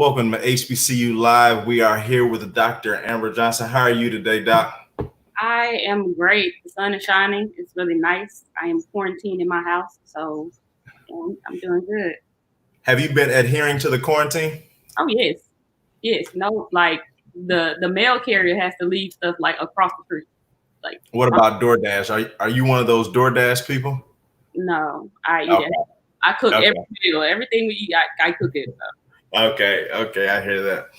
Welcome to HBCU Live. We are here with Dr. Amber Johnson. How are you today, Doc? I am great. The sun is shining. It's really nice. I am quarantined in my house, so I'm doing good. Have you been adhering to the quarantine? Oh yes. No, like the mail carrier has to leave stuff like across the street. Like, what about DoorDash? Are you one of those DoorDash people? No, I eat Okay. it. I cook Okay. every meal. Everything we eat, I cook it. So. Okay, I hear that.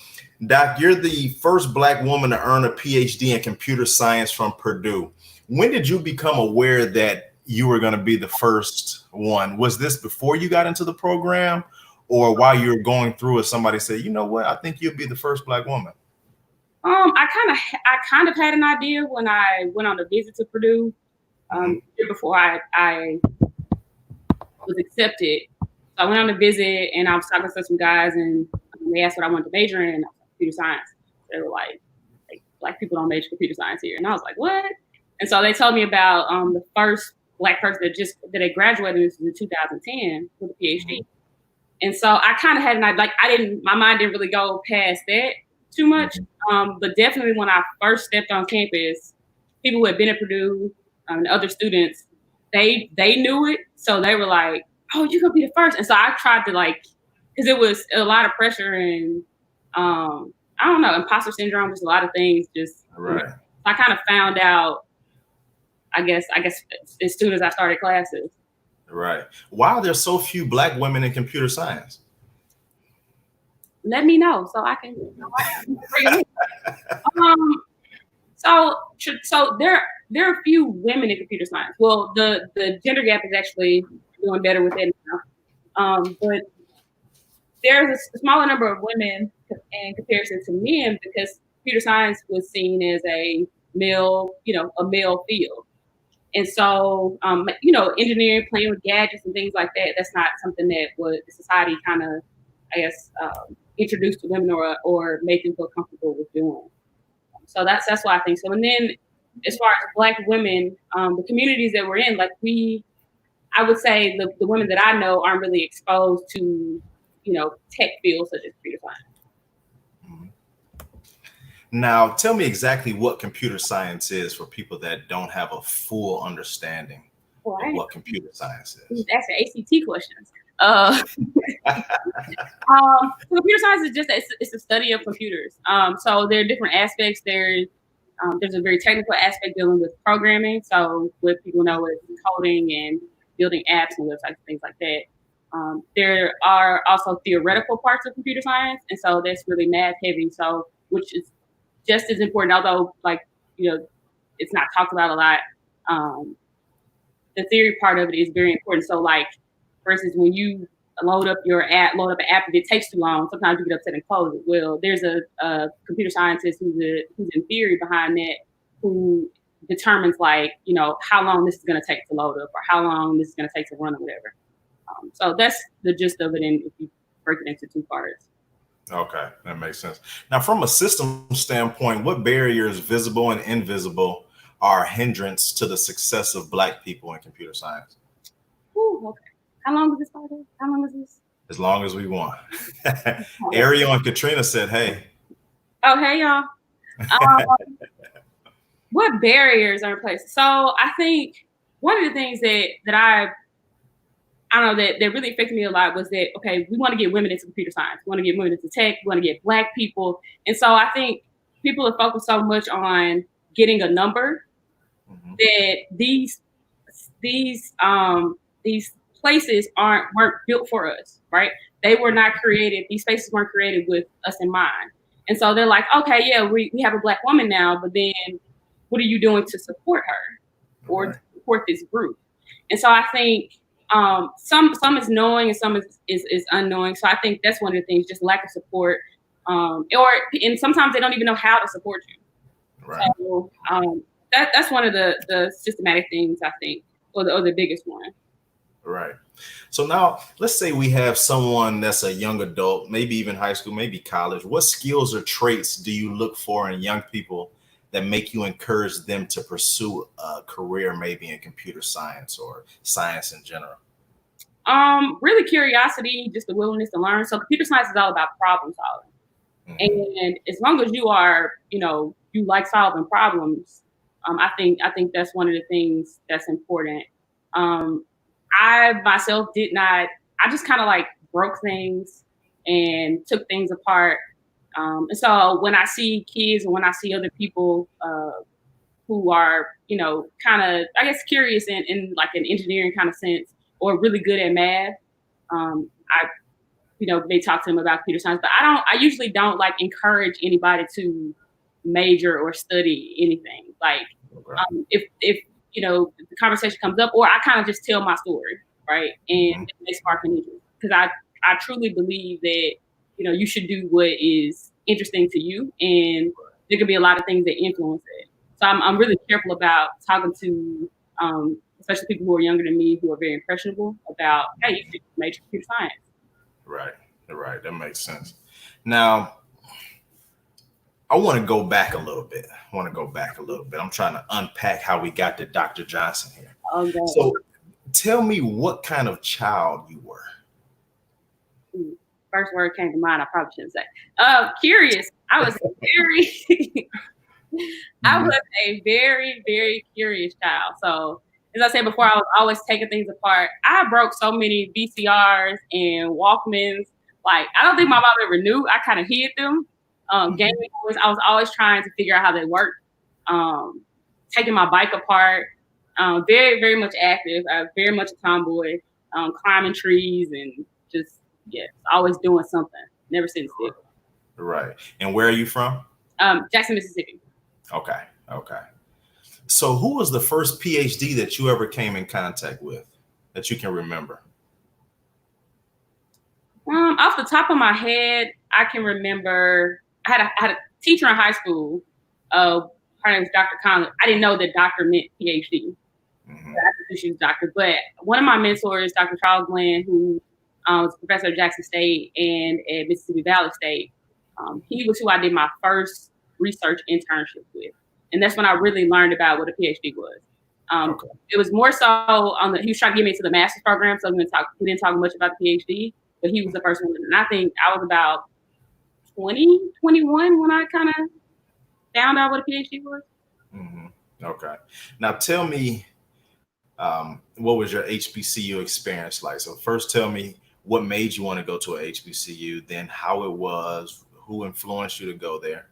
Doc, you're the first Black woman to earn a PhD in computer science from Purdue. When did you become aware that you were going to be the first one? Was this before you got into the program, or while you were going through it, somebody said, you know what, I think you'll be the first Black woman? I kind of had an idea when I went on a visit to Purdue before I was accepted. So I went on a visit and I was talking to some guys and they asked what I wanted to major in, and I was like, computer science. They were like, Black people don't major computer science here, and I was like, what? And so they told me about the first Black person that had graduated in 2010 with a PhD. And so I kind of had my mind didn't really go past that too much. But definitely when I first stepped on campus, people who had been at Purdue and other students, they knew it. So they were like, oh, you're gonna be the first. And so I tried to because it was a lot of pressure and I don't know, imposter syndrome, just a lot of things. Just right. I kind of found out, I guess as soon as I started classes. Right. Why are there so few Black women in computer science? Let me know so I can bring it in. So there are a few women in computer science. Well, the gender gap is actually doing better with it now. But there's a smaller number of women in comparison to men because computer science was seen as a male field. And so, engineering, playing with gadgets and things like that, that's not something that the society kind of, I guess, introduced to women or made them feel comfortable with doing. So that's why I think so. And then as far as Black women, the communities that we're in, I would say the women that I know aren't really exposed to, tech fields such as computer science. Now, tell me exactly what computer science is for people that don't have a full understanding of what computer science is. That's the ACT questions. Computer science is it's a study of computers. So there are different aspects. There's a very technical aspect dealing with programming. So what people know is coding and building apps and websites and things like that. There are also theoretical parts of computer science, and so that's really math heavy. So which is just as important, although it's not talked about a lot. The theory part of it is very important. So for instance, when you load up an app, if it takes too long, sometimes you get upset and close it. Well, there's a computer scientist who's in theory behind that, who determines how long this is going to take to load up or how long this is going to take to run or whatever. So that's the gist of it, and if you break it into two parts. Okay, that makes sense. Now, from a system standpoint, what barriers, visible and invisible, are a hindrance to the success of Black people in computer science? Ooh, okay. How long is this podcast? How long is this? As long as we want. Ariel and Katrina said, hey. Oh, hey, y'all. What barriers are in place? So I think one of the things that I don't know, that really affected me a lot was that, okay, we want to get women into computer science. We want to get women into tech. We want to get Black people. And so I think people are focused so much on getting a number that these places weren't built for us, right? They were not created. These spaces weren't created with us in mind. And so they're like, okay, yeah, we have a Black woman now, but then what are you doing to support her or support this group? And so I think some is knowing and some is unknowing. So I think that's one of the things, just lack of support, and sometimes they don't even know how to support you. Right. So that's one of the systematic things, I think, or the biggest one. Right. So now let's say we have someone that's a young adult, maybe even high school, maybe college. What skills or traits do you look for in young people that make you encourage them to pursue a career maybe in computer science or science in general? Really curiosity, just the willingness to learn. So computer science is all about problem solving. And as long as you are, you like solving problems, I think that's one of the things that's important. I myself did not. I just kind of like broke things and took things apart. And so when I see kids and when I see other people who are, kind of, I guess, curious in like an engineering kind of sense or really good at math, I they talk to them about computer science, but I usually don't like encourage anybody to major or study anything. Like, if the conversation comes up, or I kind of just tell my story, right? And they spark an interest, because I truly believe that, you should do what is interesting to you, and there could be a lot of things that influence it. So I'm really careful about talking to, especially people who are younger than me, who are very impressionable, about, hey, you should major computer science. Right. That makes sense. Now, I want to go back a little bit. I'm trying to unpack how we got to Dr. Johnson here. Okay. So tell me what kind of child you were. First word came to mind, I probably shouldn't say. Curious. I was a very, very curious child. So as I said before, I was always taking things apart. I broke so many VCRs and Walkmans. Like, I don't think my mom ever knew. I kind of hid them. Gaming, I was always trying to figure out how they work. Taking my bike apart. Very, very much active. Very much a tomboy. Climbing trees and just, always doing something. Never sitting still. Right. And where are you from? Jackson, Mississippi. Okay. So who was the first PhD that you ever came in contact with that you can remember? Off the top of my head, I can remember I had a teacher in high school. Her name was Dr. Conley. I didn't know that doctor meant PhD. I knew she was doctor. But one of my mentors, Dr. Charles Bland, who was a professor at Jackson State and at Mississippi Valley State, he was who I did my first research internship with. And that's when I really learned about what a PhD was. It was more so he was trying to get me into the master's program, so we didn't talk much about the PhD, but he was the first one. And I think I was about 20, 21 when I kind of found out what a PhD was. Okay. Now tell me, what was your HBCU experience like? So first tell me what made you want to go to a HBCU, then how it was, who influenced you to go there?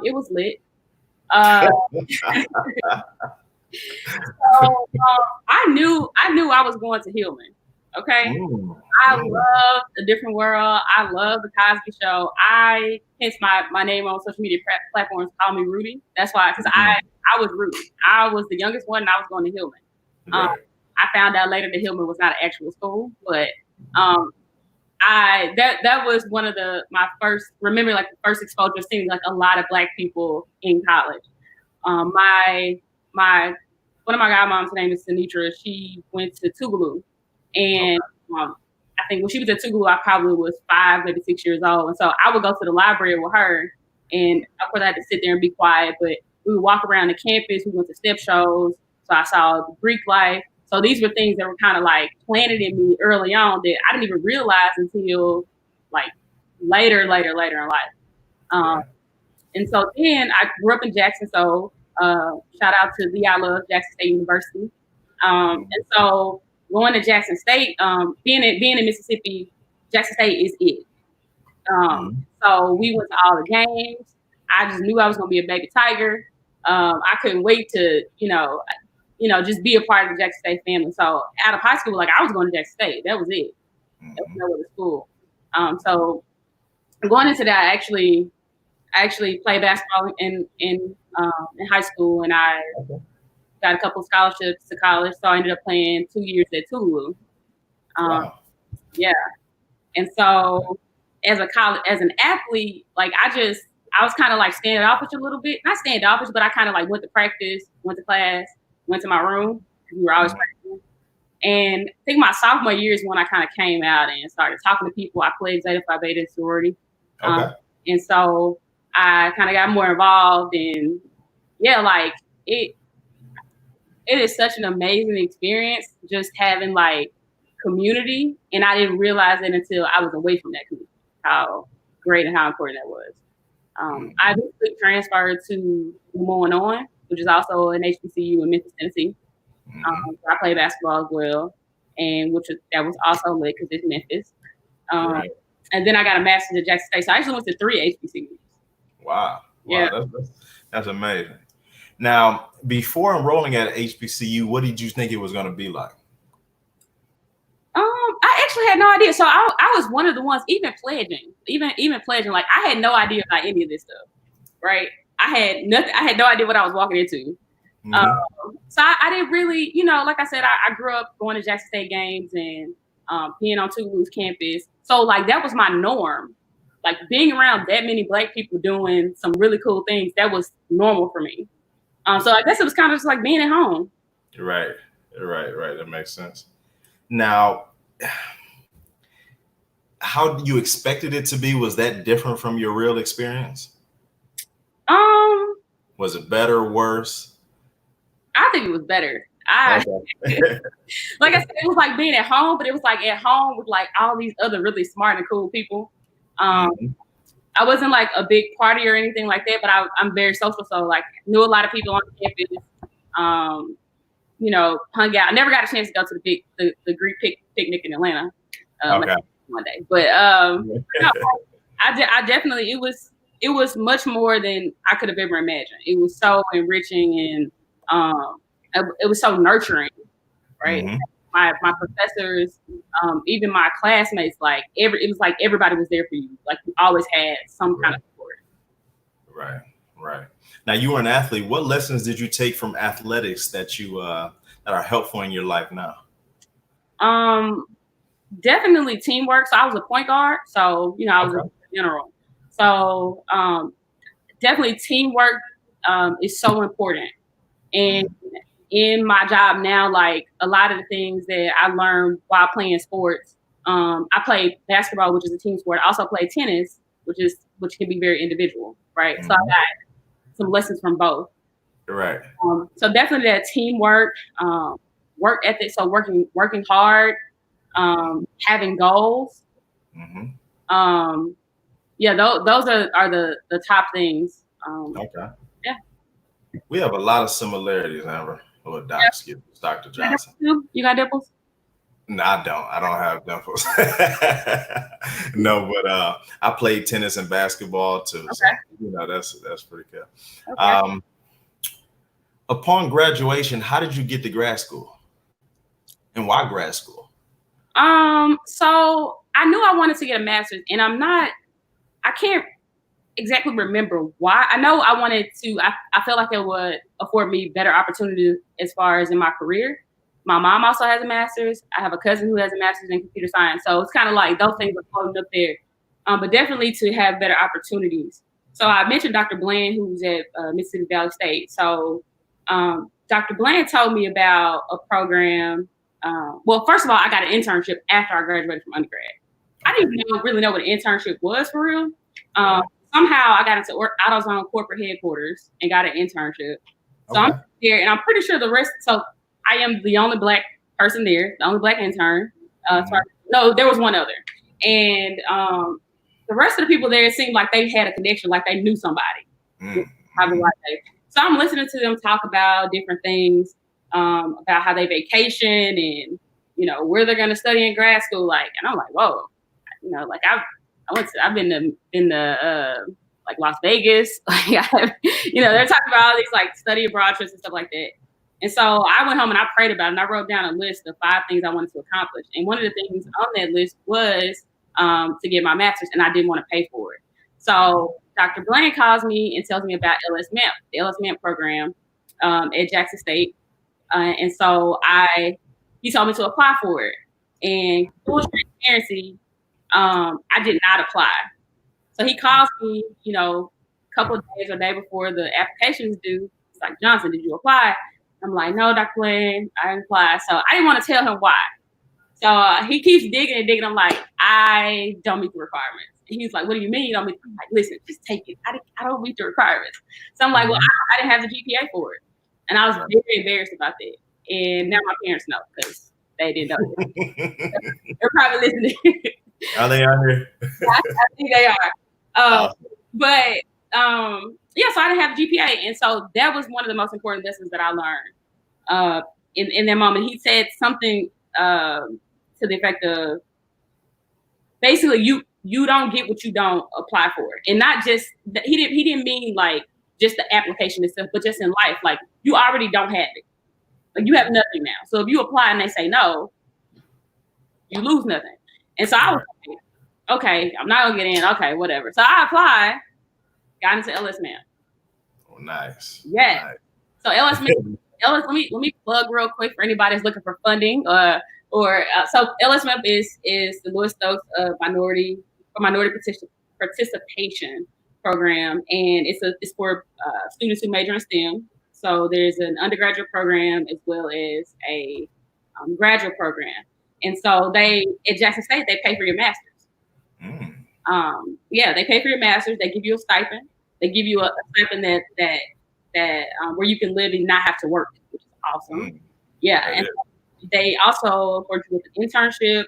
It was lit. So I knew I was going to Hillman. Okay. I love A Different World. I love The Cosby Show. Hence my name on social media platforms call me Rudy. That's why, because I was Rudy. I was the youngest one, and I was going to Hillman. I found out later that Hillman was not an actual school, but that was one of my first exposure to seeing like a lot of Black people in college. One of my godmoms, her name is Sinitra. She went to Tougaloo, and I think when she was at Tougaloo, I probably was 5, maybe 6 years old, and so I would go to the library with her, and of course I had to sit there and be quiet, but we would walk around the campus. We went to step shows, so I saw the Greek life. So these were things that were kind of like planted in me early on that I didn't even realize until like later in life. And so then I grew up in Jackson. So shout out to the I love Jackson State University. And so going to Jackson State, being in Mississippi, Jackson State is it. So we went to all the games. I just knew I was going to be a baby Tiger. I couldn't wait to, just be a part of the Jackson State family. So out of high school, like I was going to Jackson State. That was it. That was no other school. So going into that, I actually played basketball in high school, and I got a couple scholarships to college. So I ended up playing 2 years at Tougaloo. Wow. Yeah. And so as an athlete, like I was kind of like standoffish a little bit. Not standoffish, but I kind of like went to practice, went to class, went to my room. We were always practicing. And I think my sophomore year is when I kind of came out and started talking to people. I played Zeta Phi Beta sorority. And so I kind of got more involved, and it is such an amazing experience just having like community, and I didn't realize it until I was away from that community, how great and how important that was. I recently transferred to Des Moines, which is also an HBCU in Memphis, Tennessee. I play basketball as well, and that was also lit because it's Memphis. Right. And then I got a master's at Jackson State, so I actually went to 3 HBCUs. Wow. Yeah. That's amazing. Now, before enrolling at HBCU, what did you think it was going to be like? I actually had no idea. So I was one of the ones, even pledging, like I had no idea about any of this stuff, right? I had nothing. I had no idea what I was walking into. So I didn't really, like I said, I grew up going to Jackson State games and being on Toulouse campus. So like that was my norm. Like being around that many Black people doing some really cool things, that was normal for me. So I guess it was kind of just like being at home. Right. That makes sense. Now, how you expected it to be? Was that different from your real experience? Was it better or worse? I think it was better. Like I said, it was like being at home, but it was like at home with like all these other really smart and cool people. I wasn't like a big party or anything like that, but I'm very social. So like knew a lot of people on campus, hung out. I never got a chance to go to the Greek picnic in Atlanta one day, but I definitely, it was much more than I could have ever imagined. It was so enriching and it was so nurturing, right? My professors, even my classmates, like it was like everybody was there for you. Like you always had some kind of support. Right. Now you were an athlete. What lessons did you take from athletics that that are helpful in your life now? Definitely teamwork. So I was a point guard. So I was a general. So definitely teamwork is so important. And in my job now, like a lot of the things that I learned while playing sports, I played basketball, which is a team sport. I also played tennis, which can be very individual, right? So I got some lessons from both. Right. So definitely that teamwork, work ethic. So working hard, having goals. Yeah, those are the top things. Yeah. We have a lot of similarities, Amber. Or Dr. Johnson. You got dimples? No, I don't. I don't have dimples. No, but I played tennis and basketball too. Okay. So, that's pretty cool. Okay. Upon graduation, how did you get to grad school? And why grad school? So I knew I wanted to get a master's, and I can't exactly remember why. I know I wanted to, I felt like it would afford me better opportunities as far as in my career. My mom also has a master's. I have a cousin who has a master's in computer science. So it's kind of like those things are floating up there. But definitely to have better opportunities. So I mentioned Dr. Bland, who's at Mississippi Valley State. So Dr. Bland told me about a program. Well, first of all, I got an internship after I graduated from undergrad. I didn't really know what an internship was for real. Somehow I got into AutoZone corporate headquarters and got an internship. So I'm there, and I'm pretty sure the rest. So I am the only Black person there, the only Black intern. No, there was one other, and the rest of the people there, it seemed like they had a connection, like they knew somebody. So I'm listening to them talk about different things, about how they vacation and where they're going to study in grad school. Like, and I'm like, whoa, like I've been to like Las Vegas. Like they're talking about all these like study abroad trips and stuff like that. And so I went home and I prayed about it, and I wrote down a list of 5 things I wanted to accomplish. And one of the things on that list was to get my master's, and I didn't want to pay for it. So Dr. Bland calls me and tells me about LS-MAMP, the LS-MAMP program at Jackson State. And so he told me to apply for it. And full transparency, I did not apply. So he calls me, a couple of days or day before the application is due. He's like, Johnson, did you apply? I'm like, no, Dr. Bland, I didn't apply. So I didn't want to tell him why. So he keeps digging and digging. I'm like, I don't meet the requirements. And he's like, what do you mean you don't meet? I'm like, listen, just take it. I don't meet the requirements. So I'm like, well, I didn't have the GPA for it. And I was very embarrassed about that. And now my parents know because they didn't know. They're probably listening. Are they out here? I think they are. But yeah, so I didn't have a GPA. And so that was one of the most important lessons that I learned in that moment. He said something to the effect of, basically, you don't get what you don't apply for. And not just, he didn't mean like just the application itself, but just in life, like you already don't have it. Like you have nothing now. So if you apply and they say no, you lose nothing. And so I was like, okay, I'm not gonna get in. Okay, whatever. So I applied, got into LSMAP. Oh, nice. Yeah. Nice. So LSMAP, let me plug real quick for anybody that's looking for funding. So LSMAP is the Louis Stokes minority participation program, and it's for students who major in STEM. So there's an undergraduate program as well as a graduate program. And so at Jackson State, they pay for your master's. They pay for your master's. They give you a stipend. They give you a stipend that where you can live and not have to work, which is awesome. And they also afford you with an internship,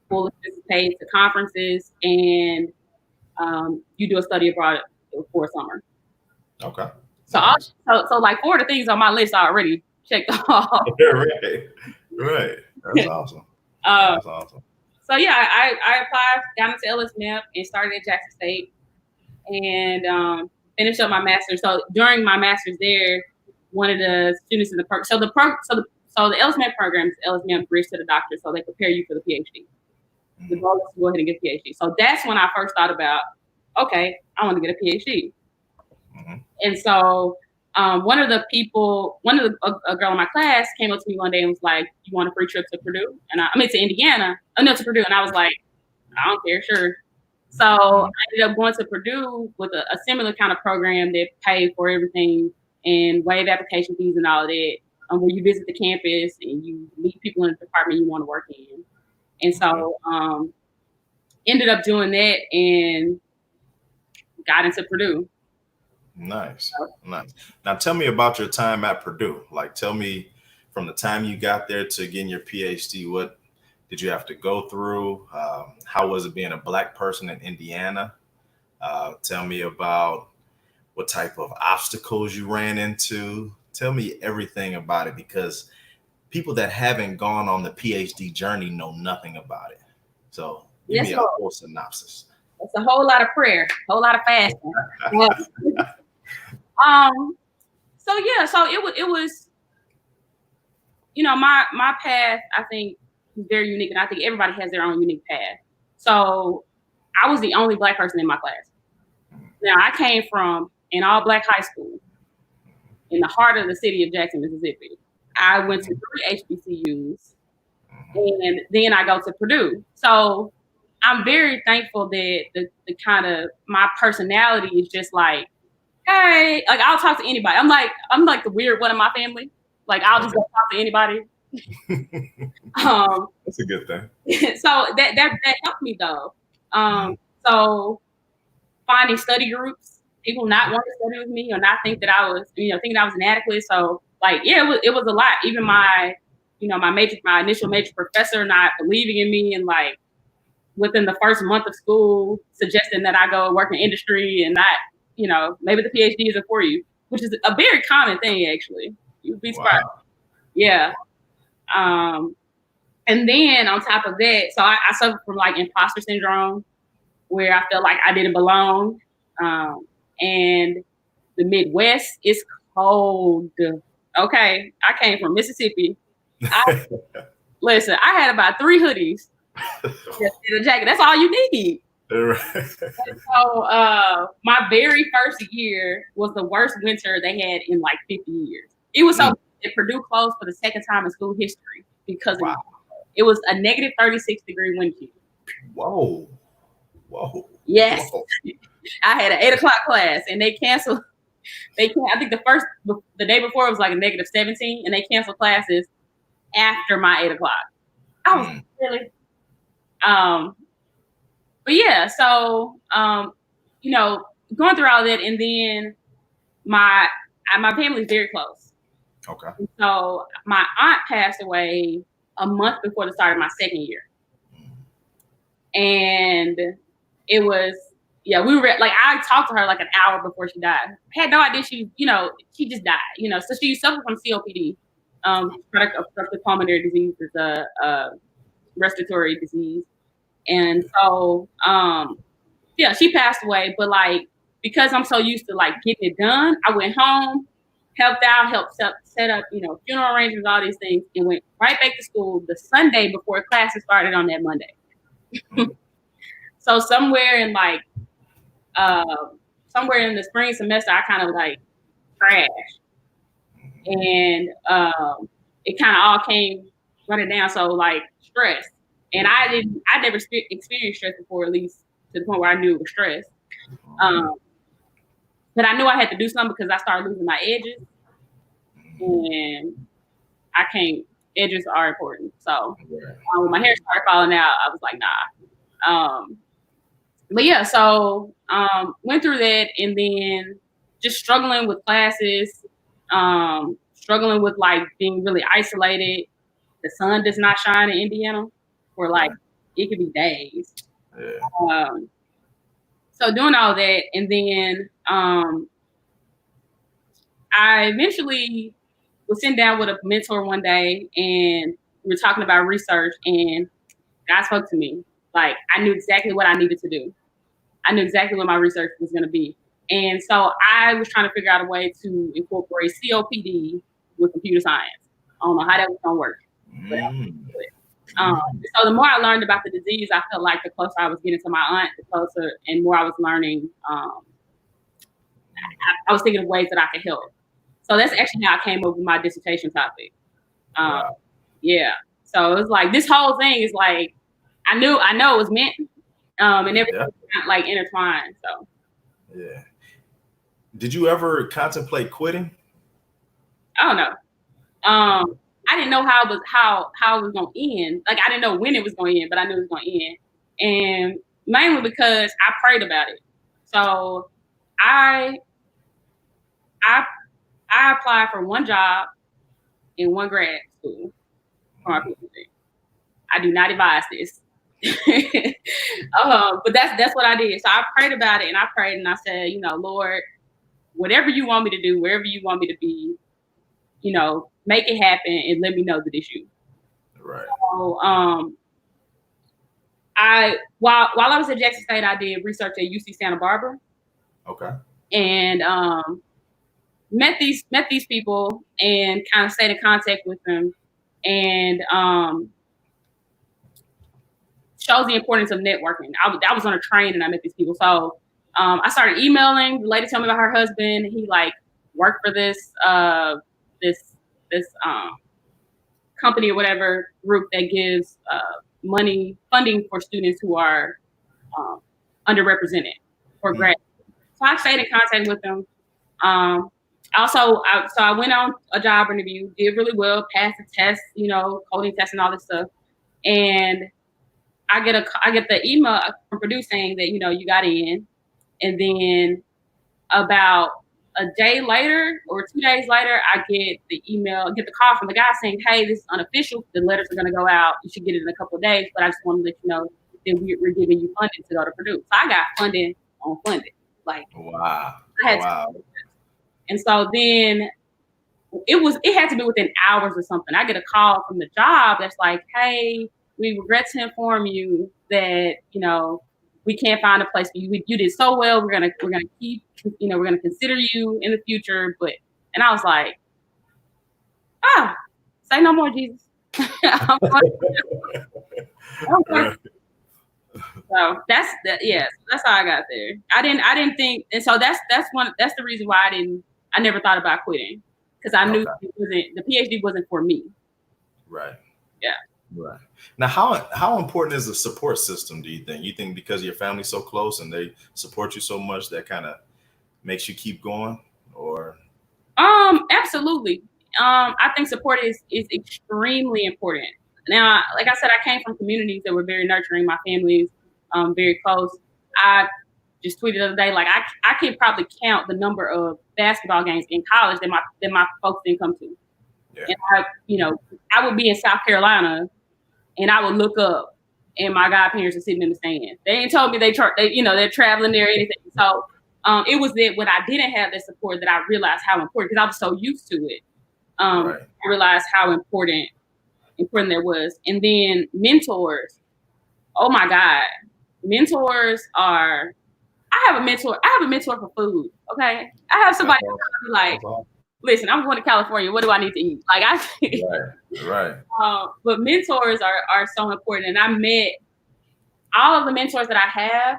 full expenses paid to conferences, and you do a study abroad for a summer. Okay. So like 4 of the things on my list I already checked off. Right. That's awesome. That's awesome. So yeah, I applied, got into LSMAP, and started at Jackson State, and finished up my master's. So during my master's there, one of the students in the program, so the LSMAP program is LSMAP Bridge to the Doctor, so they prepare you for the PhD. The goal is to go ahead and get a PhD. So that's when I first thought about, okay, I want to get a PhD. And so a girl in my class came up to me one day and was like, "You want a free trip to Purdue?" And to Indiana. To Purdue. And I was like, "I don't care, sure." So I ended up going to Purdue with a similar kind of program that paid for everything and waived application fees and all of that, where you visit the campus and you meet people in the department you want to work in. And so ended up doing that and got into Purdue. Nice. Now tell me about your time at Purdue. Like, tell me from the time you got there to getting your PhD, what did you have to go through? How was it being a Black person in Indiana? Tell me about what type of obstacles you ran into. Tell me everything about it, because people that haven't gone on the PhD journey know nothing about it. So give me a whole synopsis. It's a whole lot of prayer, a whole lot of fasting. So it was, my path, I think, is very unique, and I think everybody has their own unique path. So I was the only Black person in my class. Now I came from an all-Black high school in the heart of the city of Jackson, Mississippi. I went to 3 HBCUs, and then I go to Purdue. So I'm very thankful that the kind of my personality is just like, hey, like I'll talk to anybody. I'm like the weird one in my family. Like I'll just go talk to anybody. That's a good thing. So that helped me though. So finding study groups, people not want to study with me or not think that I was, thinking I was inadequate. So like, yeah, it was a lot. Even my initial major professor not believing in me, and like within the first month of school suggesting that I go work in industry and not, maybe the PhD isn't for you, which is a very common thing actually. You'd be surprised. Wow. Yeah. And then on top of that, so I suffer from like imposter syndrome, where I felt like I didn't belong. And the Midwest is cold. Okay. I came from Mississippi. Listen, I had about 3 hoodies and a jacket. That's all you need. Right. And so my very first year was the worst winter they had in like 50 years. It was so that Purdue closed for the second time in school history because it was a negative 36-degree wind chill. Whoa. Yes. Whoa. I had an 8:00 class and they canceled. I think the day before it was like a negative 17, and they canceled classes after my 8:00. I was really, but yeah, so, going through all that, and then my family's very close. Okay. And so my aunt passed away a month before the start of my second year. And it was, yeah, we were like, I talked to her like an hour before she died. I had no idea she just died, So she suffered from COPD, chronic obstructive pulmonary disease is a respiratory disease. And so, yeah, she passed away. But like, because I'm so used to like getting it done, I went home, helped set up, funeral arrangements, all these things, and went right back to school the Sunday before classes started on that Monday. So somewhere in the spring semester, I kind of like crashed, and it kind of all came running down. So like stress, and I never experienced stress before, at least to the point where I knew it was stress. But I knew I had to do something because I started losing my edges, and edges are important. So when my hair started falling out, I was like, nah. But yeah, so went through that, and then just struggling with classes, struggling with like being really isolated. The sun does not shine in Indiana for like, it could be days. Yeah. So doing all that, and then I eventually was sitting down with a mentor one day, and we were talking about research, and God spoke to me. Like, I knew exactly what I needed to do. I knew exactly what my research was going to be. And so I was trying to figure out a way to incorporate COPD with computer science. I don't know how that was going to work. So the more I learned about the disease, I felt like the closer I was getting to my aunt, the closer and more I was learning. I was thinking of ways that I could help. So that's actually how I came up with my dissertation topic. Wow. Yeah. So it was like, this whole thing is like, I know it was meant, and everything was like intertwined. So. Yeah. Did you ever contemplate quitting? I don't know. I didn't know how it was going to end. Like, I didn't know when it was going to end, but I knew it was going to end. And mainly because I prayed about it. So I applied for one job in one grad school for my PhD. I do not advise this. But that's what I did. So I prayed about it, and I prayed, and I said, Lord, whatever you want me to do, wherever you want me to be, make it happen and let me know that it's you. Right. So while I was at Jackson State, I did research at UC Santa Barbara. Okay. And met these people and kind of stayed in contact with them, and shows the importance of networking. I was on a train and I met these people. So I started emailing. The lady told me about her husband. He like worked for this company or whatever group that gives funding for students who are underrepresented for grad. So I stayed in contact with them. So I went on a job interview, did really well, passed the test, coding test and all this stuff. And I get the email from Purdue saying that, you got in. And then about a day later or 2 days later, I get the call from the guy saying, hey, this is unofficial. The letters are going to go out. You should get it in a couple of days. But I just want to let you know that we're giving you funding to go to Purdue. So I got funding on funding. Like, wow. And so then it had to be within hours or something. I get a call from the job that's like, hey, we regret to inform you that, we can't find a place for you. You did so well. We're gonna keep, we're gonna consider you in the future. And I was like, say no more, Jesus. So that's how I got there. I didn't think, and so that's the reason why I never thought about quitting, because I knew the PhD wasn't for me. Right. Yeah. Right. Now, how important is the support system, do you think? You think because your family's so close and they support you so much, that kind of makes you keep going, or? Absolutely. I think support is extremely important. Now, like I said, I came from communities that were very nurturing. My family's very close. just tweeted the other day, like I can probably count the number of basketball games in college that my folks didn't come to. Yeah. And I would be in South Carolina, and I would look up, and my godparents are sitting in the stand. They ain't told me they're traveling there or anything. So it was that when I didn't have that support that I realized how important, because I was so used to it. I realized how important there was. And then mentors. Oh my God. Mentors are, I have a mentor for food. Okay. I have somebody who's like, listen, I'm going to California. What do I need to eat? Like Right. But mentors are so important. And I met all of the mentors that I have.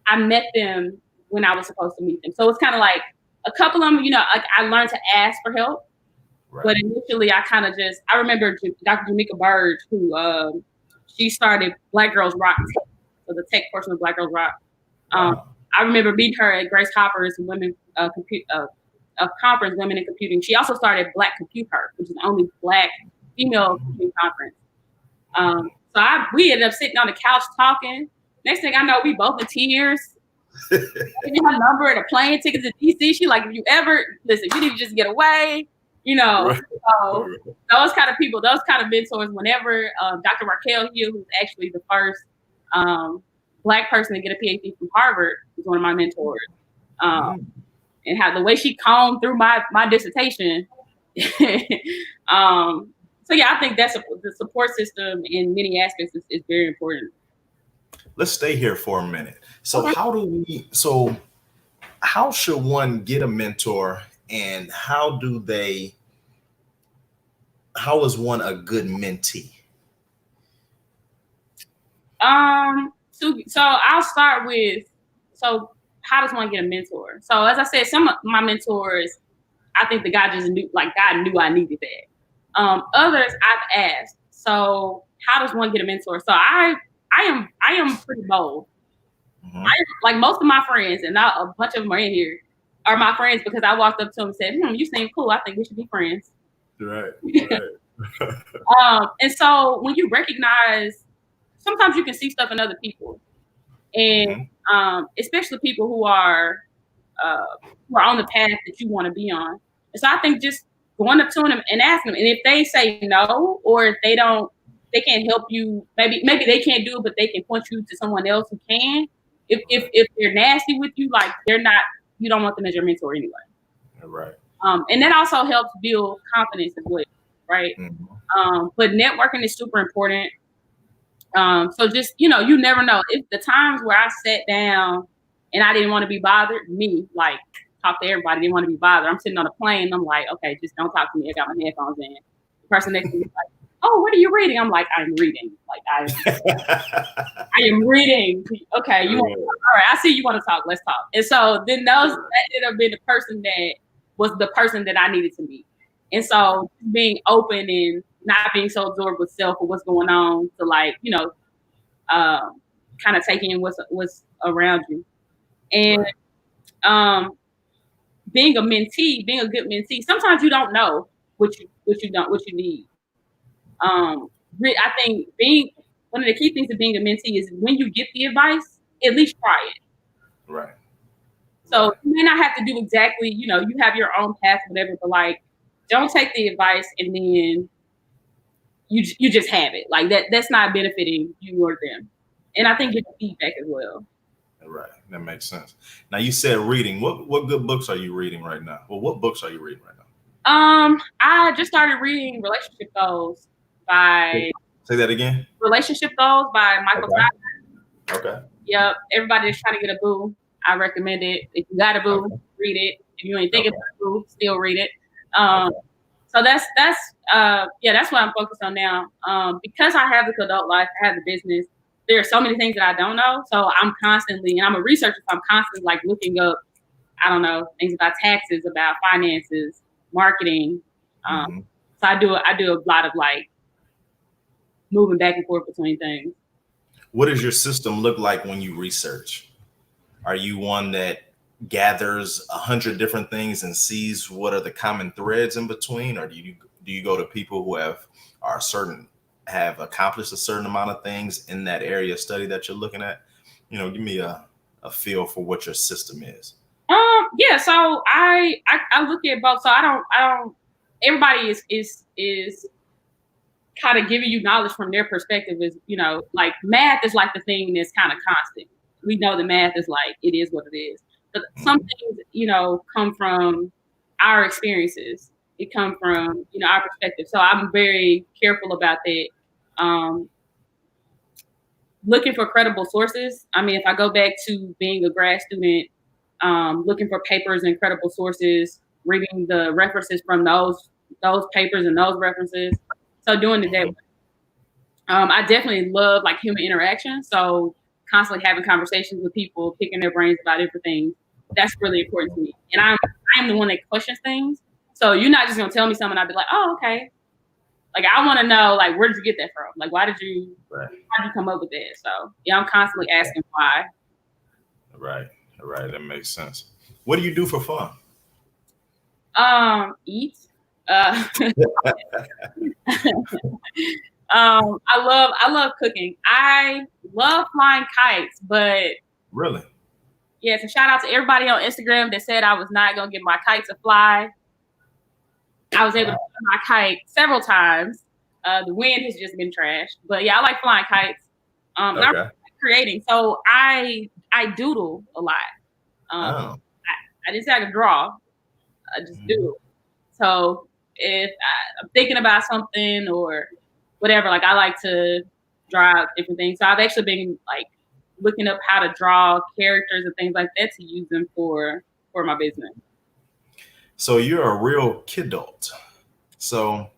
I met them when I was supposed to meet them. So it's kind of like a couple of them, like I learned to ask for help. Right. But initially I remember Dr. Jamaica Burge, who she started Black Girls Rock, so the tech portion of Black Girls Rock. I remember meeting her at Grace Hopper's Women conference, Women in Computing. She also started Black Compute Her, which is the only Black female computing conference. So we ended up sitting on the couch talking. Next thing I know, we both in tears. Give me her number and a plane ticket to DC. She like, if you ever listen, you need to just get away. Right. So those kind of people, those kind of mentors. Whenever Dr. Raquel Hill, who's actually the first Black person to get a PhD from Harvard, is one of my mentors. And how the way she combed through my dissertation. So yeah, I think that's the support system in many aspects is very important. Let's stay here for a minute. So how should one get a mentor, and how is one a good mentee? So I'll start with, how does one get a mentor? So as I said, some of my mentors, I think God knew I needed that. Others I've asked. So how does one get a mentor? So I am pretty bold. Mm-hmm. Like most of my friends, and a bunch of them are in here, are my friends because I walked up to them and said, you seem cool. I think we should be friends. Right. And so when you recognize, sometimes you can see stuff in other people. And especially people who are on the path that you want to be on. And so I think just going up to them and asking them, and if they say no, or if they can't help you, maybe they can't do it, but they can point you to someone else who can. If they're nasty with you, like you don't want them as your mentor anyway. Right. And that also helps build confidence as well, right? Mm-hmm. But networking is super important. So just, you never know. If the times where I sat down and I didn't want to be bothered, like talk to everybody, didn't want to be bothered. I'm sitting on a plane and I'm like, okay, just don't talk to me. I got my headphones in. The person next to me is like, oh, what are you reading? I'm like, I'm reading. Like I am reading. Okay, all right, I see you want to talk. Let's talk. And so then that ended up being the person that was the person that I needed to meet. And so being open and not being so absorbed with self or what's going on to kind of taking in what's around you. And being a mentee, being a good mentee, sometimes you don't know what you need. I think one of the key things of being a mentee is when you get the advice, at least try it. Right. So you may not have to do exactly, you have your own path, whatever, but don't take the advice and then you just have it. Like that's not benefiting you or them. And I think get feedback as well. Right. That makes sense. Now you said reading. What good books are you reading right now? Well, what books are you reading right now? I just started reading Relationship Goals by. Say that again. Relationship Goals by Michael Tyler. Okay. Yep. Everybody that's trying to get a boo, I recommend it. If you got a boo, read it. If you ain't thinking about a boo, still read it. So that's what I'm focused on now. Because I have the Cadult Life, I have the business. There are so many things that I don't know. So I'm constantly, and I'm a researcher, so I'm constantly looking up, I don't know, things about taxes, about finances, marketing. So I do a lot of moving back and forth between things. What does your system look like when you research? Are you one that gathers 100 different things and sees what are the common threads in between, or do you go to people who have accomplished a certain amount of things in that area of study that you're looking at? give me a feel for what your system is. Yeah, so I look at both. So I don't everybody is kind of giving you knowledge from their perspective. Is, like math is like the thing that's kind of constant. We know the math is like, it is what it is. But some things, come from our experiences. It comes from, our perspective. So I'm very careful about that. Looking for credible sources. I mean, if I go back to being a grad student, looking for papers and credible sources, reading the references from those papers and those references. So doing it that way. I definitely love like human interaction. So constantly having conversations with people, picking their brains about everything. That's really important to me. And I'm the one that questions things. So you're not just gonna tell me something, I'll be like, oh, okay. Like I want to know, like, where did you get that from? Like, how did you come up with that? So yeah, I'm constantly asking why. Right. That makes sense. What do you do for fun? Eat. I love cooking. I love flying kites, but really, yeah. So shout out to everybody on Instagram that said I was not gonna get my kite to fly. I was able to fly my kite several times. The wind has just been trashed, but yeah, I like flying kites. And I like creating. So I doodle a lot. I didn't say I could draw. I just doodle. So if I'm thinking about something or whatever, like I like to draw out different things. So I've actually been like looking up how to draw characters and things like that to use them for my business. So you're a real kidult. So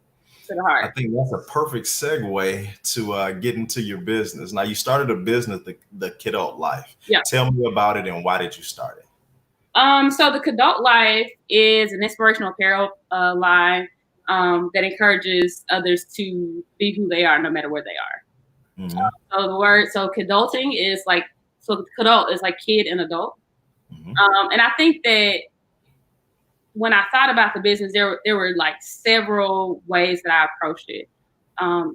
to the heart. I think that's a perfect segue to get into your business. Now you started a business, the Cadult Life. Yeah. Tell me about it and why did you start it? So the Cadult Life is an inspirational apparel line that encourages others to be who they are, no matter where they are. Mm-hmm. So cadulting is like, cadult is like kid and adult. Mm-hmm. And I think that when I thought about the business, there were like several ways that I approached it.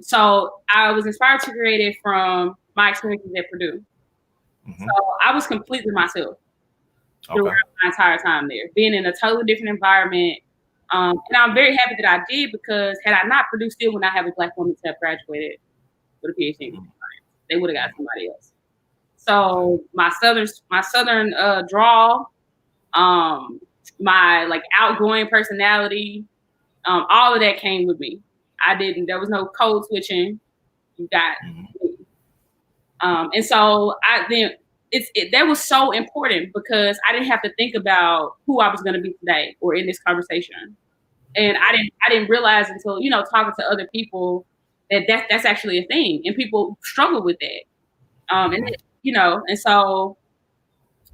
So I was inspired to create it from my experiences at Purdue. Mm-hmm. So I was completely myself. Throughout my entire time there, being in a totally different environment. And I'm very happy that I did, because had I not, Purdue still would not have a Black woman to have graduated with a PhD. They would have got somebody else. So my southern drawl, my like outgoing personality, all of that came with me. There was no code switching. You got me. And so that was so important, because I didn't have to think about who I was going to be today or in this conversation. And I didn't realize until, talking to other people that's actually a thing, and people struggle with that. And so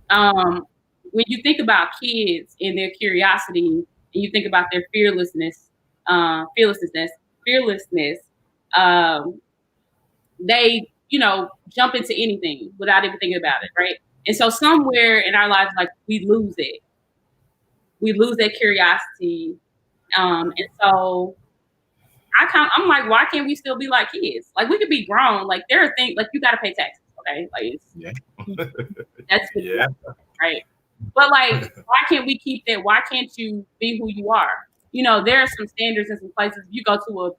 when you think about kids and their curiosity, and you think about their fearlessness, they jump into anything without even thinking about it, right? And so somewhere in our lives, like, we lose it. We lose that curiosity. And so I'm like, why can't we still be like kids? Like, we could be grown. Like, there are things, like, you got to pay taxes, okay? Like, that's good, right? But like, why can't we keep that? Why can't you be who you are? There are some standards in some places. You go to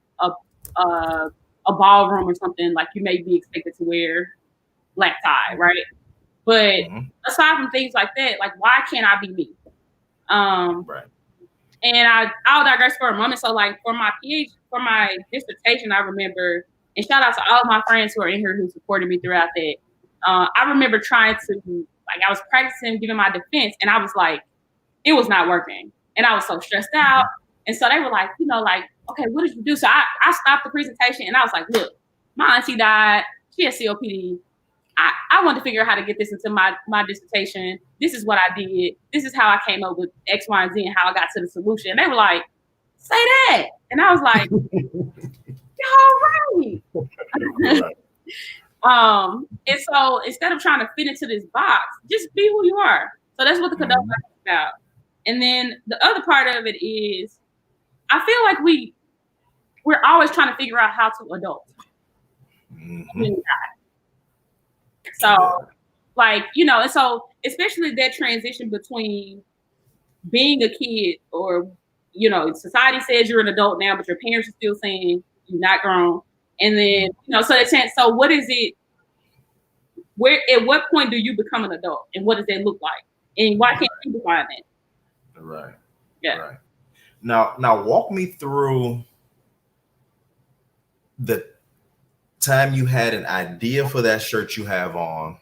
a ballroom or something, like, you may be expected to wear black tie, right? But aside from things like that, like, why can't I be me? Right. And I'll digress for a moment. So like, for my dissertation, I remember, and shout out to all of my friends who are in here who supported me throughout that. I remember trying to, like, I was practicing giving my defense, and I was like, it was not working. And I was so stressed out. And so they were like, okay, what did you do? So I stopped the presentation, and I was like, look, my auntie died. She had COPD. I wanted to figure out how to get this into my dissertation. This is what I did. This is how I came up with X, Y, and Z, and how I got to the solution. And they were like, say that. And I was like, you're right. And so instead of trying to fit into this box, just be who you are. So that's what the Cadult Life is about. And then the other part of it is, I feel like we're always trying to figure out how to adult. So like, you know, and so especially that transition between being a kid, or, you know, society says you're an adult now, but your parents are still saying you're not grown. And then, you know, so so what is it, where, at what point do you become an adult, and what does that look like? And why can't you define it? Right. Yeah. Right. Now walk me through the time you had an idea for that shirt you have on,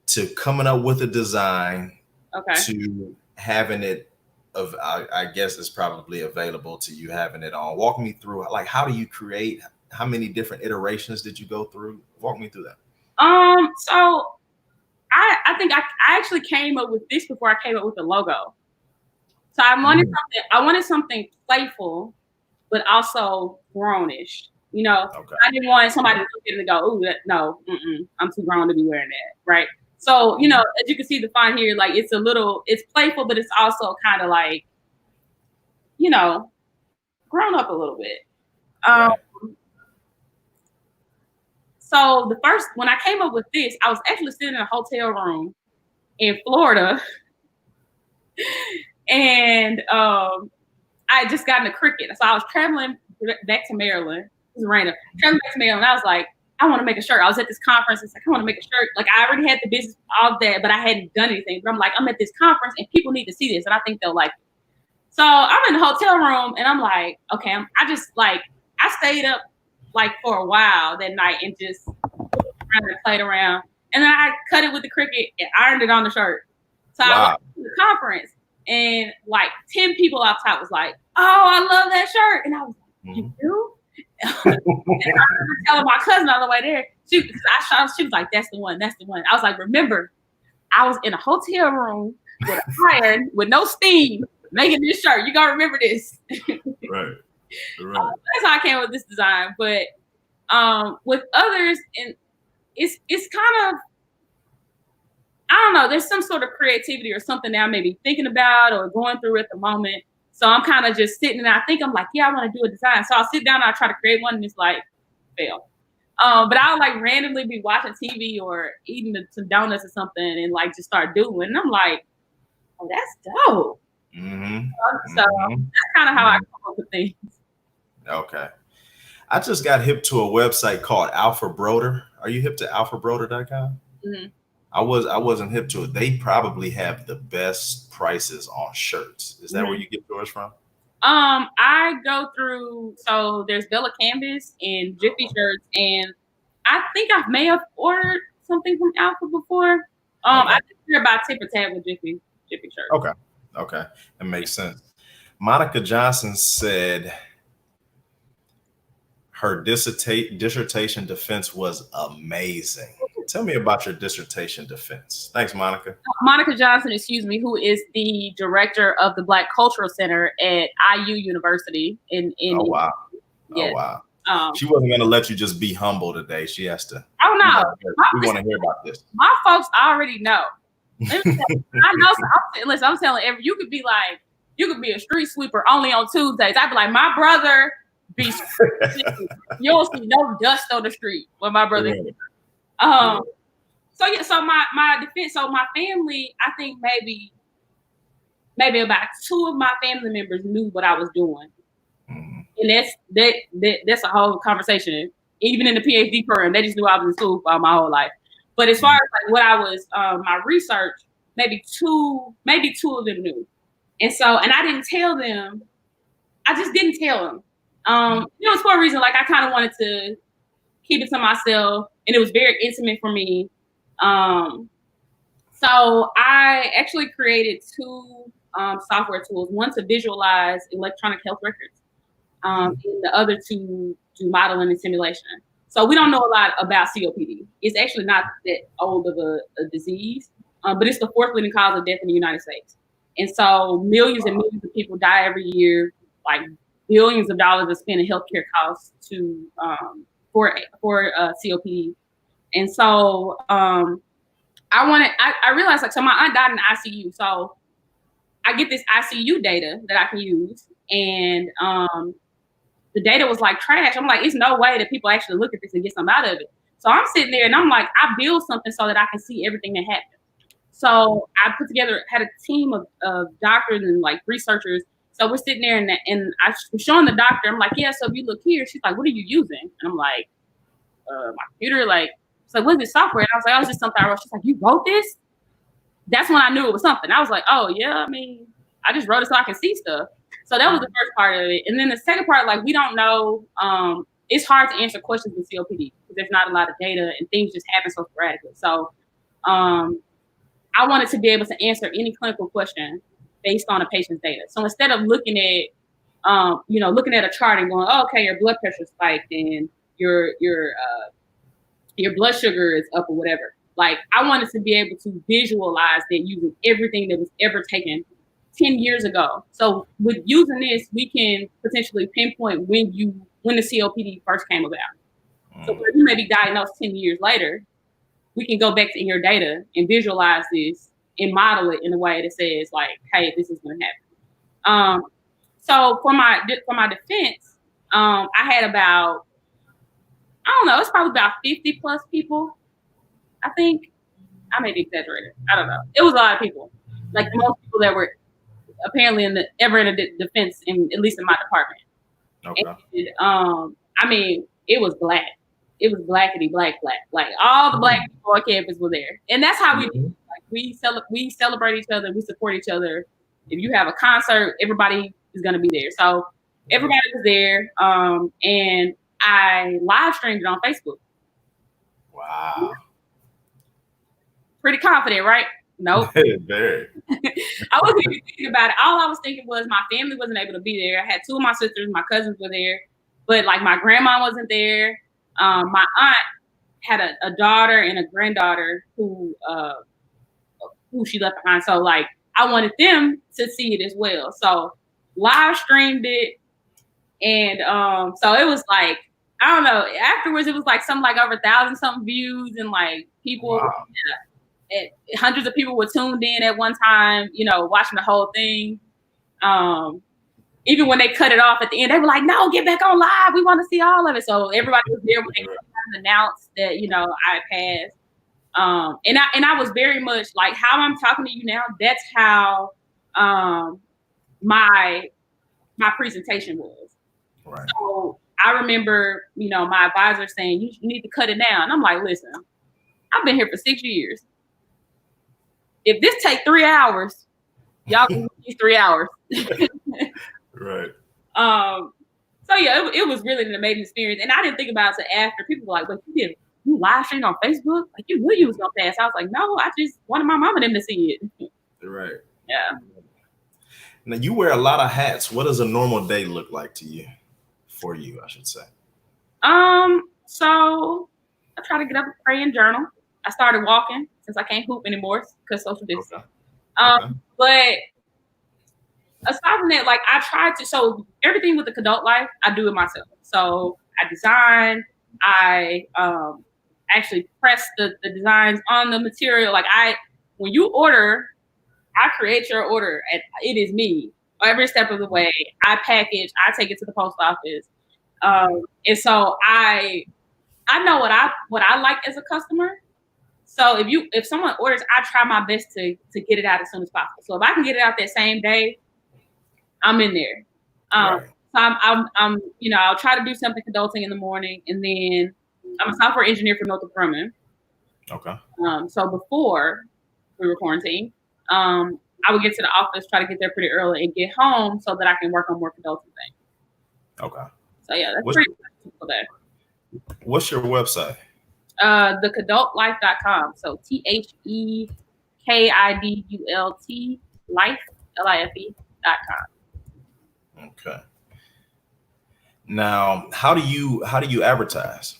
to coming up with a design, Okay. to having it of, I guess it's probably available to you having it on. Walk me through, like, how do you create? How many different iterations did you go through? Walk me through that. So I think I actually came up with this before I came up with the logo. So I wanted something playful, but also grownish. You know, Okay. I didn't want somebody to look at it and go, "Ooh, no, I'm too grown to be wearing that," right? So, you know, as you can see the font here, like it's playful, but it's also kind of like, you know, grown up a little bit. Right. So when I came up with this, I was actually sitting in a hotel room in Florida, and I had just gotten a cricket. So I was traveling back to Maryland. It was random. Traveling back to Maryland, I was like, I want to make a shirt. I was at this conference. It's like, I want to make a shirt. Like, I already had the business, all that, but I hadn't done anything. But I'm like, I'm at this conference and people need to see this, and I think they'll like it. So I'm in the hotel room and I'm like, okay, I stayed up like for a while that night and just played around. And then I cut it with the cricket and ironed it on the shirt. So I went to the conference, and like 10 people off top was like, oh, I love that shirt. And I was like, you do? And I was telling my cousin on the way there, she was like, that's the one. I was like, remember, I was in a hotel room with an iron with no steam making this shirt. You gotta remember this. Right. That's how I came up with this design. But with others, and it's kind of, I don't know, there's some sort of creativity or something that I may be thinking about or going through at the moment. So I'm kind of just sitting and I think I'm like, yeah, I want to do a design. So I'll sit down and I'll try to create one and it's like, fail. But I'll like randomly be watching TV or eating some donuts or something and like just start doing. And I'm like, oh, that's dope. So that's kind of how I come up with things. Okay. I just got hip to a website called Alpha Broder. Are you hip to alphabroder.com? I wasn't hip to it. They probably have the best prices on shirts. Is that where you get yours from? I go through, so there's Bella Canvas and Jiffy shirts, and I think I may have ordered something from Alpha before. I didn't hear about tip or tab with Jiffy shirts. Okay. That makes sense. Monica Johnson said her dissertation defense was amazing. Tell me about your dissertation defense. Thanks, Monica. Monica Johnson, who is the director of the Black Cultural Center at IU University. Oh, wow. Yes. Oh, wow. She wasn't going to let you just be humble today. She has to. Oh, no. We want to hear about this. My folks already know. I know. Listen, I'm telling you could be a street sweeper only on Tuesdays. I'd be like, my brother be you don't see no dust on the street when my brother is. So yeah, so my defense, so my family, I think maybe about 2 of my family members knew what I was doing. And that's a whole conversation. Even in the PhD program, they just knew I was in school for my whole life. But as far as like what I was, my research, maybe two of them knew. And I didn't tell them. I just didn't tell them. It's for a reason. Like I kind of wanted to keep it to myself, and it was very intimate for me. So I actually created 2 software tools. One to visualize electronic health records, and the other to do modeling and simulation. So we don't know a lot about COPD. It's actually not that old of a disease, but it's the 4th leading cause of death in the United States. And so millions and millions of people die every year, like billions of dollars are spent in healthcare costs for COPD. And so I realized, like, so my aunt died in the ICU. So I get this ICU data that I can use. And the data was like trash. I'm like, it's no way that people actually look at this and get something out of it. So I'm sitting there and I'm like, I build something so that I can see everything that happens. So I had a team of doctors and like researchers. So we're sitting there and I was showing the doctor. I'm like, yeah. So if you look here, she's like, what are you using? And I'm like, my computer. Like, she's like, what's this software? And I was like, oh, it's just something I wrote. She's like, you wrote this? That's when I knew it was something. I was like, oh yeah. I mean, I just wrote it so I can see stuff. So that was the first part of it. And then the second part, like, we don't know. It's hard to answer questions with COPD because there's not a lot of data and things just happen so sporadically. So I wanted to be able to answer any clinical question based on a patient's data. So instead of looking at, looking at a chart and going, oh, okay, your blood pressure spiked and your blood sugar is up or whatever. Like, I wanted to be able to visualize that using everything that was ever taken 10 years ago. So with using this, we can potentially pinpoint when the COPD first came about. So if you may be diagnosed 10 years later, we can go back to your data and visualize this and model it in a way that says, like, hey, this is going to happen. So for my defense, I had about, I don't know, it's probably about 50 plus people. I think I may be exaggerating. I don't know. It was a lot of people. Like the most people that were apparently ever in a defense, at least in my department. Okay. And, I mean, it was black. It was blackety black. Like all the black people on campus were there, and that's how we do. Like we celebrate each other. We support each other. If you have a concert, everybody is going to be there. So everybody was there, and I live streamed it on Facebook. Wow. Pretty confident, right? Nope. Very. I wasn't even thinking about it. All I was thinking was my family wasn't able to be there. I had two of my sisters, my cousins were there, but like my grandma wasn't there. My aunt had a daughter and a granddaughter who she left behind. So like I wanted them to see it as well. So live streamed it, and so it was like, I don't know. Afterwards, it was like something like over 1,000 something views, and like people. Wow. Hundreds of people were tuned in at one time, watching the whole thing. Even when they cut it off at the end, they were like, no, get back on live. We want to see all of it. So everybody was there when they announced that, I passed. And I was very much like how I'm talking to you now. That's how my presentation was. Right. So I remember, my advisor saying, you need to cut it down. And I'm like, listen, I've been here for 6 years. If this take 3 hours, y'all can use 3 hours. Right. So yeah, it was really an amazing experience, and I didn't think about it until after. People were like, "But you live streamed on Facebook? Like you knew you was gonna pass?" I was like, "No, I just wanted my mom and them to see it." Right. Yeah. Now you wear a lot of hats. What does a normal day look like to you? For you, I should say. So I try to get up and pray and journal. I started walking since I can't hoop anymore because social distancing. Okay. But aside from that, like I tried to, so everything with the Cadult Life, I do it myself. So I design, I actually press the designs on the material. Like when you order, I create your order. It is me every step of the way. I package, I take it to the post office. And so I know what I like as a customer. So if someone orders, I try my best to get it out as soon as possible. So if I can get it out that same day, I'm in there. Right. So I'm I'll try to do something consulting in the morning, and then I'm a software engineer for Northrop Grumman. Okay. So before we were quarantined, I would get to the office, try to get there pretty early, and get home so that I can work on more consulting things. Okay. So yeah, that's pretty simple there. What's your website? TheCadultLife.com. So TheKidult Life LIFE.com. Okay. Now, how do you advertise?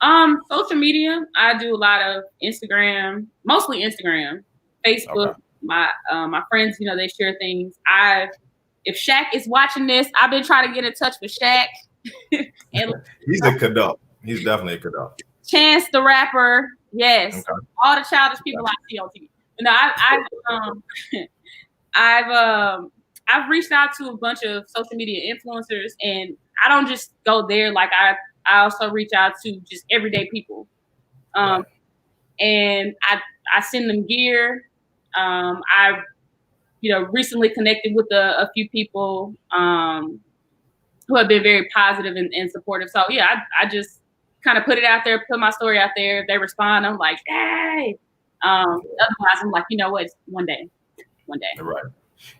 Social media. I do a lot of Instagram, mostly Instagram, Facebook. Okay. My friends, they share things. If Shaq is watching this, I've been trying to get in touch with Shaq. And he's a Cadult. He's definitely a Cadult. Chance the Rapper, yes. Okay. All the childish people I see on TV. I've reached out to a bunch of social media influencers, and I don't just go there. Like I I also reach out to just everyday people. Right. And I send them gear. I recently connected with a few people who have been very positive and supportive. So yeah, I just kind of put it out there, put my story out there. If they respond, I'm like, hey. Otherwise, I'm like, you know what? One day. Right.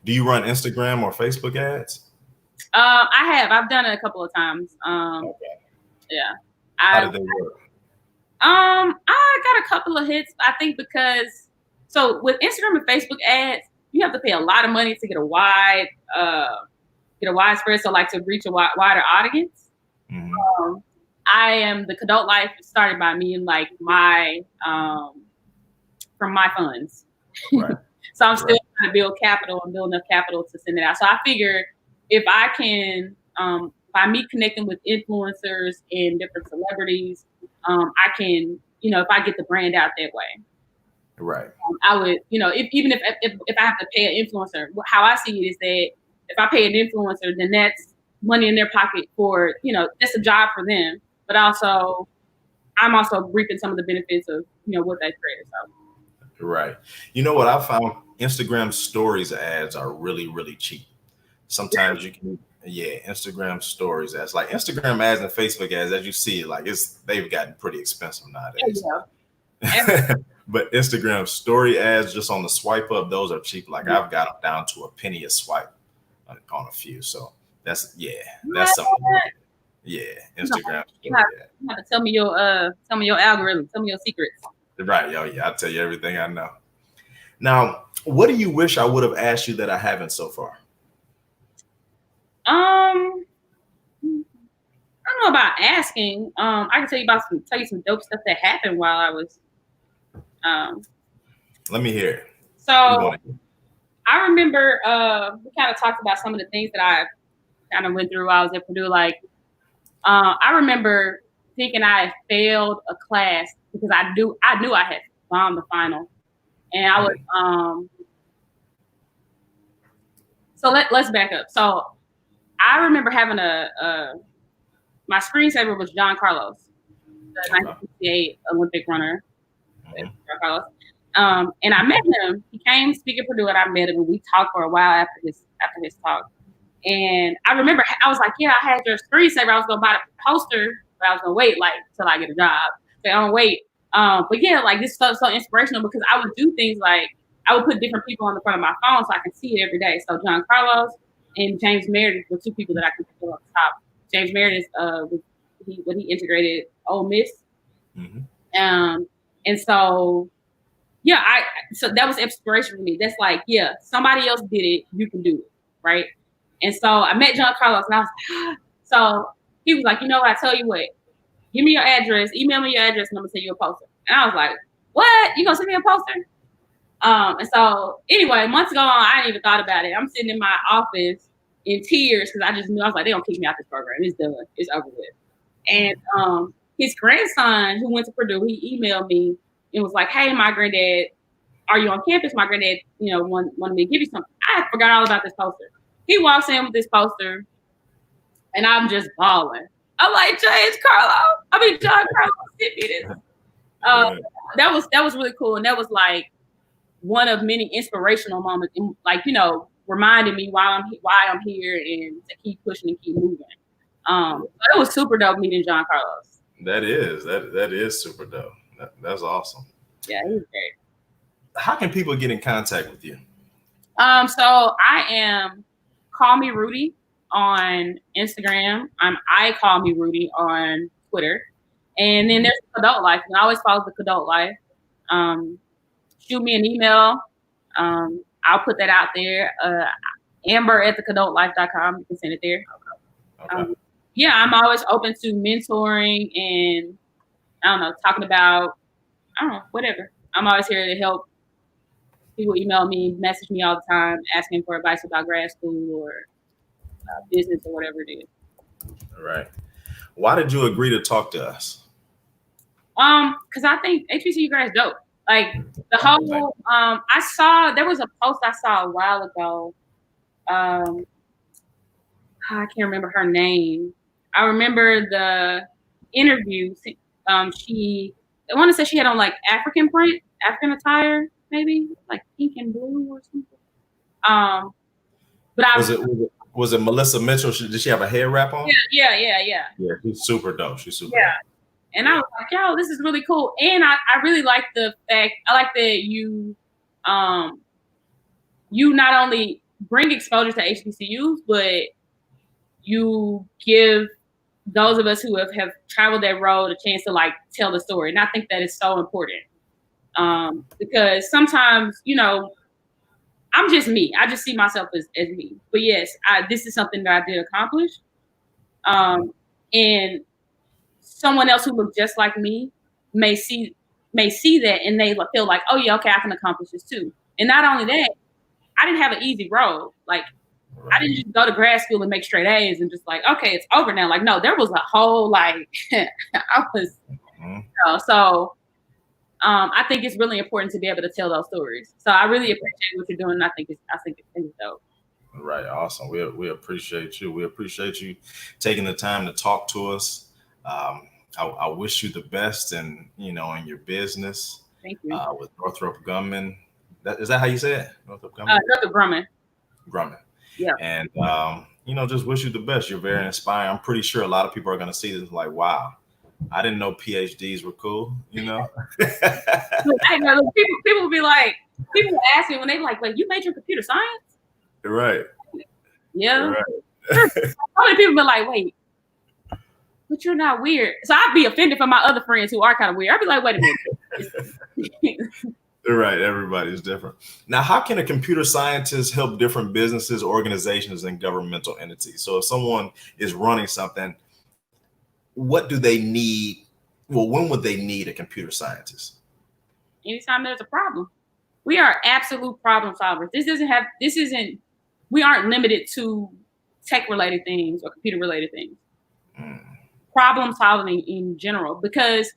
Do you run Instagram or Facebook ads? I've done it a couple of times. Okay. Yeah. How did they work? I got a couple of hits. I think because with Instagram and Facebook ads, you have to pay a lot of money to get a wide spread. So like to reach a wider audience. Mm-hmm. I am the Cadult Life started by me and like my from my funds. Right. So I'm still trying to build capital and build enough capital to send it out. So I figure if I can, by me connecting with influencers and different celebrities, I can, if I get the brand out that way. Right. I would, even if I have to pay an influencer, how I see it is that if I pay an influencer, then that's money in their pocket for, that's a job for them. But also, I'm also reaping some of the benefits of, what they created. So. Right. You know what I found? Instagram stories ads are really, really cheap. Sometimes you can, Instagram stories ads, like Instagram ads and Facebook ads, as you see, like they've gotten pretty expensive nowadays. Yeah. But Instagram story ads just on the swipe up, those are cheap. Like I've got them down to a penny a swipe on a few. So that's something. Yeah, Instagram. You have to tell me your algorithm, tell me your secrets. Right, I'll tell you everything I know. Now, what do you wish I would have asked you that I haven't so far? I don't know about asking. I can tell you some dope stuff that happened while I was. Let me hear it. So I remember we kind of talked about some of the things that I kind of went through while I was at Purdue. Like, I remember thinking I had failed a class because I knew I had bombed the final, and I was. So let's back up. So I remember having my screensaver was John Carlos, the 1968 Olympic runner. John Carlos. And I met him. He came to speak at Purdue, and I met him, and we talked for a while after his talk. And I remember I was like, "Yeah, I had your screensaver. I was gonna buy the poster, but I was gonna wait like till I get a job. So I'm gonna wait." But yeah, like this felt so inspirational because I would do things like I would put different people on the front of my phone so I can see it every day. So John Carlos and James Meredith were two people that I could put on the top. James Meredith, when he integrated Ole Miss. Mm-hmm. And so, yeah, so that was inspiration for me. That's like, yeah, somebody else did it, you can do it, right? And so I met John Carlos, and I was like, so he was like, you know what? I tell you what, give me your address, email me your address, and I'm gonna send you a poster. And I was like, what? You gonna send me a poster? And so anyway, months ago, I didn't even thought about it. I'm sitting in my office in tears because I just knew I was like, they don't kick me out this program. It's done. It's over with. And his grandson, who went to Purdue, he emailed me and was like, hey, my granddad, are you on campus? My granddad, wanted me to give you something. I forgot all about this poster. He walks in with this poster, and I'm just bawling. I'm like, John Carlos sent me this. That was really cool, and that was like one of many inspirational moments, like reminding me why I'm here and to keep pushing and keep moving. It was super dope meeting John Carlos. That is super dope. That's awesome. Yeah, he was great. How can people get in contact with you? So I am Call Me Rudy on Instagram. I Call Me Rudy on Twitter. And then there's Cadult Life. And I always follow the Cadult Life. Shoot me an email. I'll put that out there. Amber@thecadultlife.com. You can send it there. Okay. Yeah, I'm always open to mentoring and talking about whatever. I'm always here to help. People email me, message me all the time, asking for advice about grad school or business or whatever it is. All right. Why did you agree to talk to us? Because I think HBCU Grad is dope. Like the whole, there was a post I saw a while ago. I can't remember her name. I remember interview, I want to say she had on like African attire, maybe like pink and blue or something. But was it Melissa Mitchell? Did she have a hair wrap on? Yeah. Yeah, she's super dope. She's super dope. And yeah. I was like, yo, this is really cool. And I really like the fact, I like that you not only bring exposure to HBCUs, but you give those of us who have traveled that road a chance to like tell the story. And I think that is so important. Because sometimes, you know, I'm just me. I just see myself as me. But yes, this is something that I did accomplish. And someone else who looked just like me may see that and they feel like, oh yeah, okay, I can accomplish this too. And not only that, I didn't have an easy road. Like, I didn't just go to grad school and make straight A's and just like, okay, it's over now. Like, no, there was a whole like, I was, so I think it's really important to be able to tell those stories. So I really appreciate what you're doing. I think it's dope. Right, awesome. We appreciate you. We appreciate you taking the time to talk to us. I wish you the best in your business. Thank you. With Northrop Grumman. Is that how you say it? Northrop Grumman? Northrop Grumman. Yeah. And just wish you the best. You're very inspiring. I'm pretty sure a lot of people are going to see this like, wow, I didn't know PhDs were cool. I know people will be like, people will ask me when they like, you major in computer science? Right. Yeah. Right. How many people be like, wait, but you're not weird. So I'd be offended for my other friends who are kind of weird. I'd be like, wait a minute. Right. Everybody's different. Now, how can a computer scientist help different businesses, organizations, and governmental entities? So if someone is running something, what do they need? Well, when would they need a computer scientist? Anytime there's a problem. We are absolute problem solvers. We aren't limited to tech related things or computer related things. Problem solving in general, because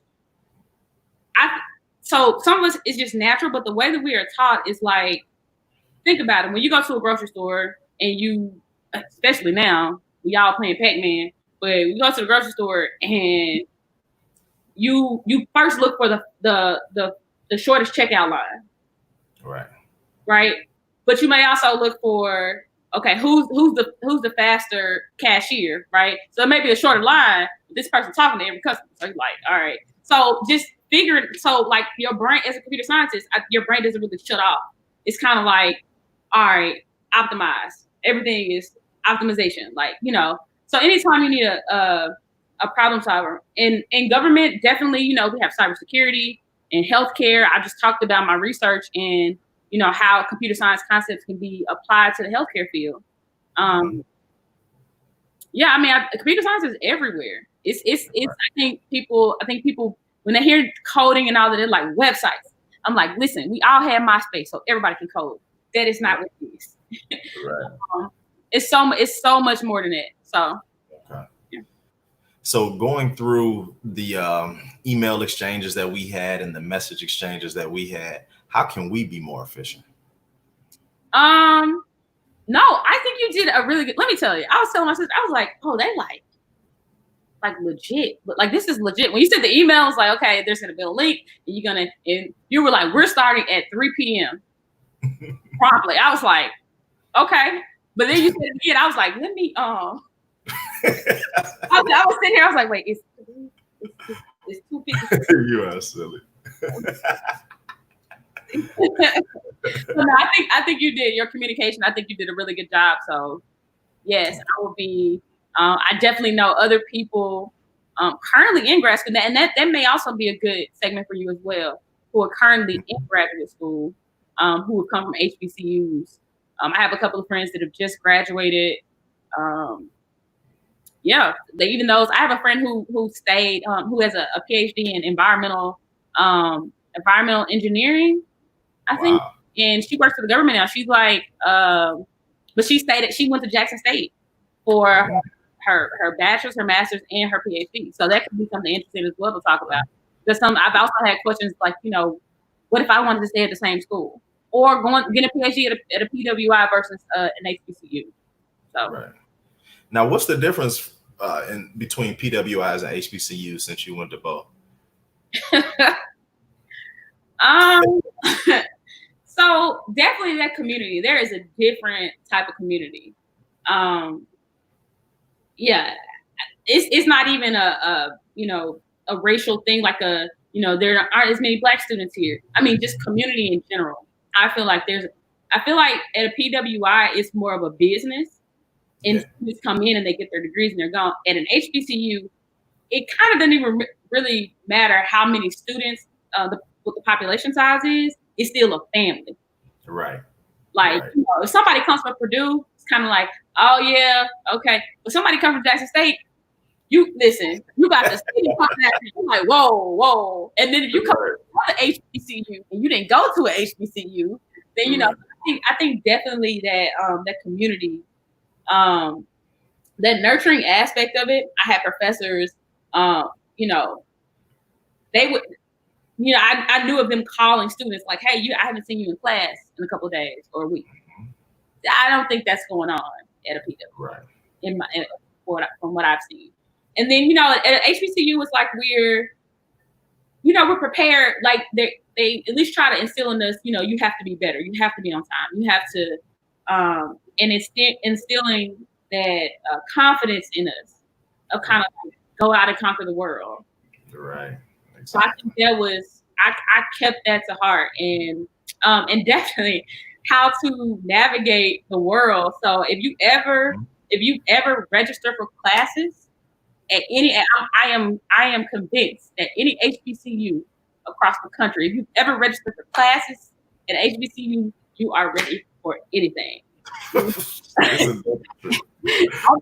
so some of us is just natural, but the way that we are taught is like, think about it. When you go to a grocery store and you, especially now, we all playing Pac-Man, but you go to the grocery store and you first look for the shortest checkout line. Right. But you may also look for, okay, who's the faster cashier, right? So it may be a shorter line. This person talking to every customer. So you're like, all right. So just like your brain as a computer scientist, your brain doesn't really shut off. It's kind of like, all right, optimize. Everything is optimization. Like, so anytime you need a problem solver in government, definitely, we have cybersecurity and healthcare. I just talked about my research and, how computer science concepts can be applied to the healthcare field. Computer science is everywhere. I think people when they hear coding and all that, they're like websites. I'm like, listen, we all have MySpace, so everybody can code. That is not what it is. Right. It's so much more than that. So. Okay. Yeah. So going through the email exchanges that we had and the message exchanges that we had, how can we be more efficient? No, I think you did a really good. Let me tell you, I was telling my sister, I was like, oh, they like legit, but like this is legit. When you said the email, it's like, okay, there's gonna be a link, and you were like, we're starting at 3 p.m. promptly. I was like, okay, but then you said it again. I was like, let me. I was sitting here. I was like, wait, it's 2:50. You are silly. So no, I think you did your communication. I think you did a really good job. So yes, I will be. I definitely know other people currently in grad school, and that may also be a good segment for you as well, who are currently in graduate school, who have come from HBCUs. I have a couple of friends that have just graduated. Even those. I have a friend who stayed, who has a PhD in environmental engineering, I think, and she works for the government now. She's like, but she went to Jackson State for her bachelor's, her master's, and her PhD. So that could be something interesting as well to talk about. Because I've also had questions like, what if I wanted to stay at the same school, or get a PhD at a PWI versus an HBCU? So right. Now, what's the difference in between PWIs and HBCUs since you went to both? So definitely that community. There is a different type of community. Yeah, it's not even a racial thing, like there aren't as many Black students here. I mean, just community in general. I feel like at a PWI it's more of a business, and students come in and they get their degrees and they're gone. At an HBCU, it kind of doesn't even really matter how many students, what the population size is. It's still a family. Right. Like, right. If somebody comes from Purdue, it's kind of like, oh yeah, okay. But somebody comes from Jackson State, you got the city population. You're like, whoa. And then if you come to HBCU and you didn't go to an HBCU, then I think definitely that that community, that nurturing aspect of it. I had professors, they would. I knew of them calling students like, "Hey, I haven't seen you in class in a couple of days or a week." I don't think that's going on at a PW, right? From what I've seen. And then at HBCU, it's like we're prepared. Like they at least try to instill in us. You have to be better. You have to be on time. You have to, and instilling that confidence in us of kind of like, go out and conquer the world. Right. So I think that was I kept that to heart, and definitely how to navigate the world. So if you ever register for classes at any, I am convinced that any HBCU across the country, if you've ever registered for classes at HBCU, you are ready for anything. I'm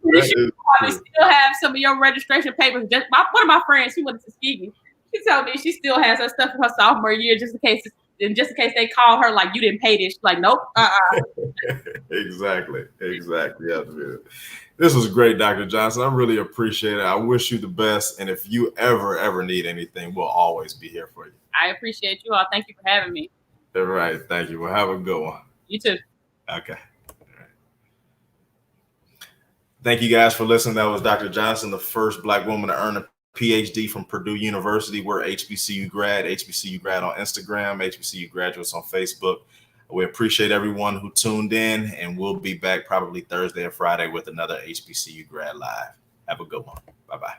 pretty sure you probably still have some of your registration papers. One of my friends, she went to Tuskegee. She told me she still has her stuff from her sophomore year just in case they call her like, you didn't pay this. She's like, nope. Exactly. Yeah, this was great, Dr. Johnson. I really appreciate it. I wish you the best. And if you ever need anything, we'll always be here for you. I appreciate you all. Thank you for having me. All right. Thank you. Well, have a good one. You too. Okay. Thank you guys for listening. That was Dr. Johnson, the first Black woman to earn a PhD from Purdue University. We're HBCU Grad on Instagram, HBCU Graduates on Facebook. We appreciate everyone who tuned in, and we'll be back probably Thursday or Friday with another HBCU Grad Live. Have a good one. Bye-bye.